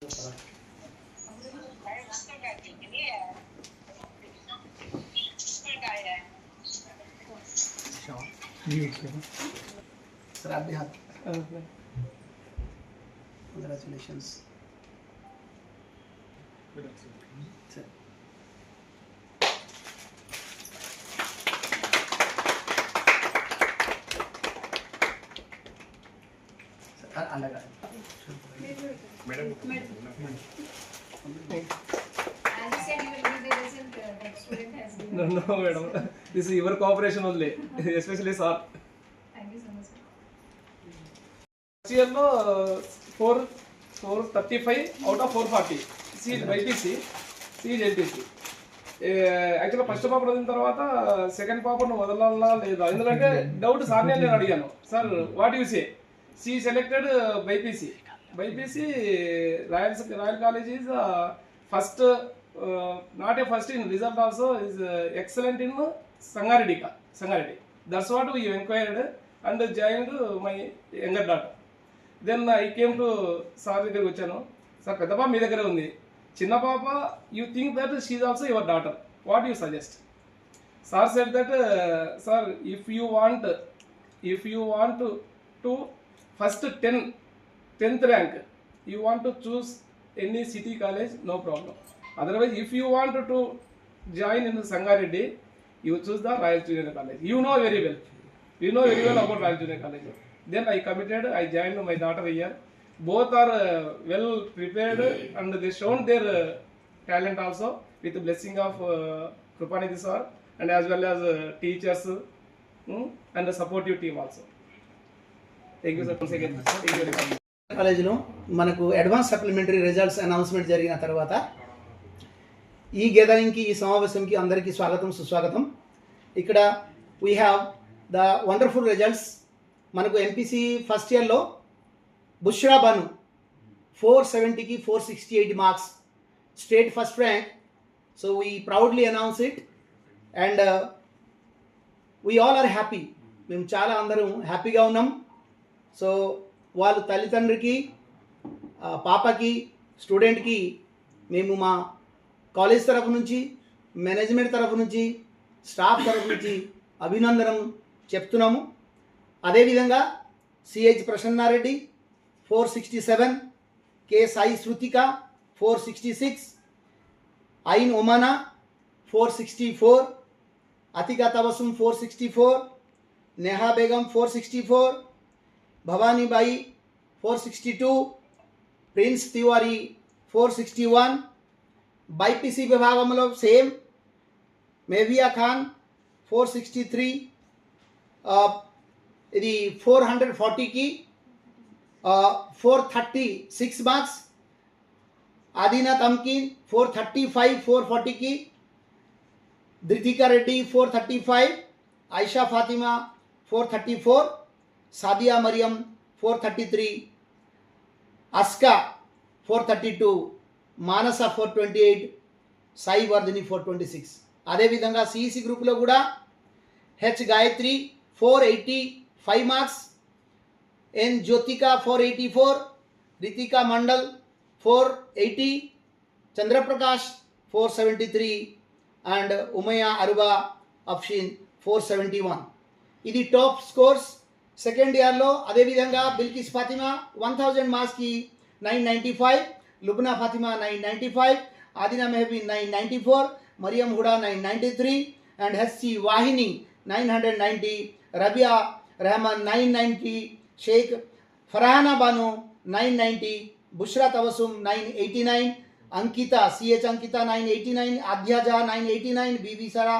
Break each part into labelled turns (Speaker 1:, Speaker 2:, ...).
Speaker 1: Sir, आप भी हाथ. Congratulations. Sir. Undergrad.
Speaker 2: Madam.
Speaker 3: As you said, you will give the result that student has given.
Speaker 2: No, madam. This is your cooperation only, especially sir.
Speaker 3: Thank you so much, sir.
Speaker 2: First year lo 435 out of 440. C is BPC, C is LTC. యాక్చువల్గా first paper వదిలిన తర్వాత second పేపర్ను వదలాలా లేదా ఎందుకంటే doubt సార్నే నేను అడిగాను. Sir what you say? She selected BiPC. Royal College is first, not a first in result also is excellent in Sangareddy. That's what we enquired and joined my younger daughter. Then I came to sir దగ్గరికి వచ్చాను. Sir పెద్ద పాప మీ దగ్గరే ఉంది, చిన్న పాప you think that she is also your daughter, what you suggest? Sir said that sir if you want to first 10th rank, you want to choose any city college, no problem. Otherwise, if you want to join in Sangareddy, you choose the Royal Junior College. You know very well about Royal Junior College. Then I committed, I joined my daughter here. Both are well prepared and they shown their talent also with the blessing of Krupanidhi sir and as well as teachers and the supportive team also. Thank you sir. Once again, thank you very much.
Speaker 1: కాలేజీలో మనకు advance supplementary results announcement జరిగిన తర్వాత ఈ గెదరింగ్కి, ఈ సమావేశంకి అందరికీ స్వాగతం, సుస్వాగతం. ఇక్కడ we have the wonderful results. మనకు ఎంపీసీ ఫస్ట్ ఇయర్లో బుష్రా బాను 470కి 468 marks, state first rank. So we proudly announce it and we all are happy. మేము చాలా అందరం హ్యాపీగా ఉన్నాం. సో వాళ్ళు తల్లిదండ్రికి, పాపకి, స్టూడెంట్కి మేము మా కాలేజ్ తరఫు నుంచి, మేనేజ్మెంట్ తరఫు నుంచి, స్టాఫ్ తరఫు నుంచి అభినందనం చెప్తున్నాము. అదేవిధంగా సిహెచ్ ప్రసన్నారెడ్డి 467, కే సాయి శృతిక 466, ఐన్ ఒమానా 464, అతికా తబసుం 464, నేహా బేగం 464, భవానీబాయి 462, ప్రిన్స్ తివారీ 461. బైపీసీ విభాగంలో సేమ్ మేవియా ఖాన్ 463, ఇది 440కి 436 మార్క్స్. ఆదినా తమ్కిన్ 435 440కి, ధృతికా రెడ్డి 435, ఐషా ఫాతిమా 434, సాదియా మరియం 433, అస్కా 432, మానస 428, సాయి వర్ధిని 426. అదేవిధంగా సిఈసి గ్రూప్లో కూడా H Gayatri 485 marks, N Jyothika 484, Ritika mandal 480, Chandra Prakash 473 and ఉమయా Aruba అఫ్షిన్ 471. ఇది టాప్ స్కోర్స్ సెకండ్ ఇయర్లో. అదేవిధంగా బిల్కిస్ ఫాతిమా 1000 మార్క్స్కి 995, Lubna Fatima 995, Adina Mehbi 994, Mariyam Huda 993 and H C Vahini 990, Rabia Rehman 990, Sheikh Farhana Banu 990, Bushra Tabassum 989, Ankita C H Ankita 989, Adyaja 989, Bibi Sara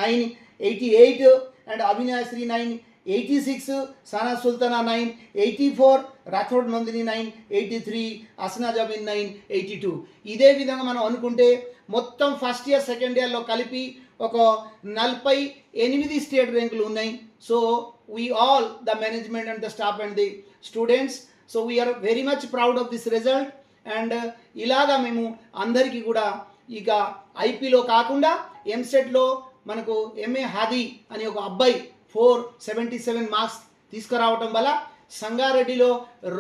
Speaker 1: 988 and Abhinayasri 986, సానా సుల్తానా 984, రాథోడ్ నందిని 983, అస్నా జబీన్ 982. ఇదే విధంగా మనం అనుకుంటే మొత్తం ఫస్ట్ ఇయర్ సెకండ్ ఇయర్లో కలిపి ఒక 48 స్టేట్ ర్యాంకులు ఉన్నాయి. So we all the management and the staff and the students, so we are very much proud of this result. And ఇలాగా మేము అందరికీ కూడా ఇక ఐపీలో కాకుండా ఎంసెట్లో మనకు ఎంఏ హాదీ అనే ఒక అబ్బాయి 477 మార్క్స్ తీసుకురావటం వల్ల సంగారెడ్డిలో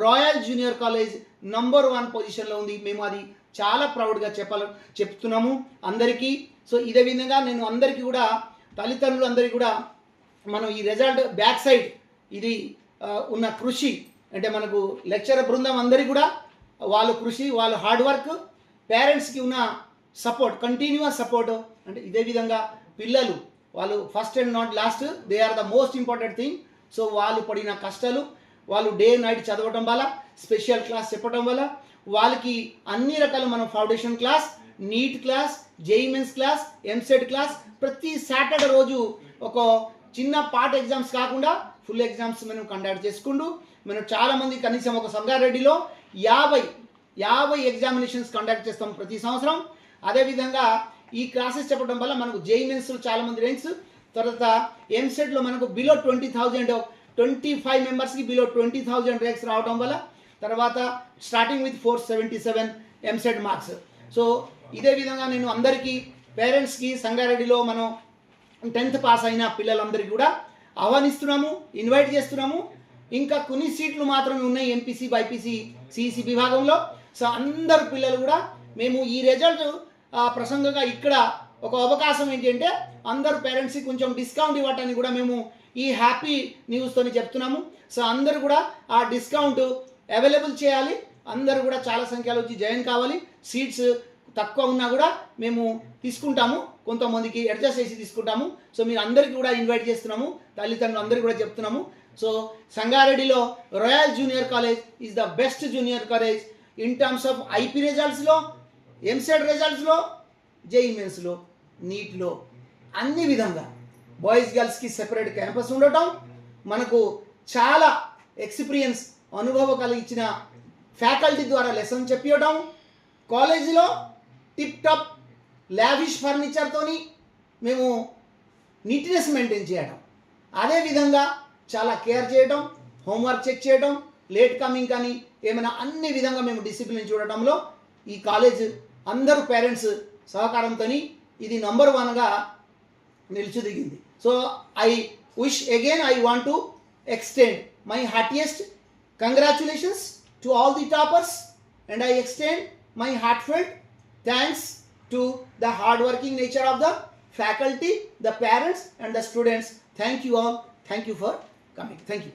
Speaker 1: రాయల్ జూనియర్ కాలేజ్ నంబర్ 1 పొజిషన్లో ఉంది. మేము అది చాలా ప్రౌడ్గా చెప్తున్నాము అందరికీ. సో ఇదే విధంగా నేను అందరికీ కూడా తల్లిదండ్రులు అందరికీ కూడా మనం ఈ రిజల్ట్ బ్యాక్ సైడ్ ఇది ఉన్న కృషి అంటే మనకు లెక్చరర్ బృందం అందరికీ కూడా వాళ్ళ కృషి వాళ్ళ హార్డ్ వర్క్ పేరెంట్స్కి ఉన్న సపోర్ట్ కంటిన్యూస్ సపోర్ట్ అంటే ఇదే విధంగా పిల్లలు వాళ్ళు first and not last they are the most important thing. So వాళ్ళు పడిన కష్టాలు వాళ్ళు డే నైట్ చదవటం వల్ల స్పెషల్ క్లాస్ చెప్పడం వల్ల వాళ్ళకి అన్ని రకాల మనం foundation class NEET class JEE mains class EAMCET class ప్రతి సాటర్డే రోజు ఒక చిన్న పార్ట్ ఎగ్జామ్స్ కాకుండా ఫుల్ ఎగ్జామ్స్ మనం కండక్ట్ చేసుకుంటూ మనం చాలామంది కనీసం ఒక సంగారెడ్డిలో 50 ఎగ్జామినేషన్స్ కండక్ట్ చేస్తాం ప్రతి సంవత్సరం. అదేవిధంగా ఈ క్లాసెస్ చెప్పడం వల్ల మనకు జేఈ మెయిన్స్ చాలామంది ర్యాంక్స్ తర్వాత ఎంసెట్లో మనకు బిలో 20,000 25 మెంబర్స్కి బిలో 20,000 ర్యాంక్స్ రావడం వల్ల తర్వాత starting with 477 EAMCET marks. So ఇదే విధంగా నేను అందరికీ పేరెంట్స్కి సంగారెడ్డిలో మనం 10th పాస్ అయిన పిల్లలందరికీ కూడా ఆహ్వానిస్తున్నాము ఇన్వైట్ చేస్తున్నాము. ఇంకా కొన్ని సీట్లు మాత్రమే ఉన్నాయి ఎంపీసీ బైపీసీ సిఈసి విభాగంలో. సో అందరు పిల్లలు కూడా మేము ఈ రిజల్ట్ ప్రసంగంగా ఇక్కడ ఒక అవకాశం ఏంటంటే అందరు పేరెంట్స్కి కొంచెం డిస్కౌంట్ ఇవ్వటానికి కూడా మేము ఈ హ్యాపీ న్యూస్తో చెప్తున్నాము. సో అందరూ కూడా ఆ డిస్కౌంట్ అవైలబుల్ చేయాలి. అందరూ కూడా చాలా సంఖ్యలో వచ్చి జాయిన్ కావాలి. సీట్స్ తక్కువ ఉన్నా కూడా మేము తీసుకుంటాము కొంతమందికి అడ్జస్ట్ చేసి తీసుకుంటాము. సో మీరు అందరికీ కూడా ఇన్వైట్ చేస్తున్నాము తల్లిదండ్రులు అందరికీ కూడా చెప్తున్నాము. సో సంగారెడ్డిలో royal junior college is the best junior college in terms of IP రిజల్ట్స్లో ఎంసెట్ రిజల్ట్స్లో జేఈ మెయిన్స్లో నీట్లో అన్ని విధంగా బాయ్స్ గర్ల్స్కి సెపరేట్ క్యాంపస్ ఉండటం మనకు చాలా ఎక్స్పీరియన్స్ అనుభవం కలిగించిన ఫ్యాకల్టీ ద్వారా లెసన్ చెప్పివ్వడం కాలేజీలో టిప్ టాప్ లావిష్ ఫర్నిచర్తోని మేము నీట్నెస్ మెయింటైన్ చేయడం అదేవిధంగా చాలా కేర్ చేయడం హోంవర్క్ చెక్ చేయడం లేట్ కమింగ్ కానీ ఏమైనా అన్ని విధంగా మేము డిసిప్లిన్ చూడటంలో ఈ కాలేజ్ అందరూ పేరెంట్స్ సహకారంతో ఇది నంబర్ 1గా నిలిచిదిగింది. So I wish again I want to extend my heartiest congratulations to all the toppers and I extend my heartfelt thanks to the hardworking nature of the faculty, the parents and the students. Thank you all. Thank you for coming. Thank you.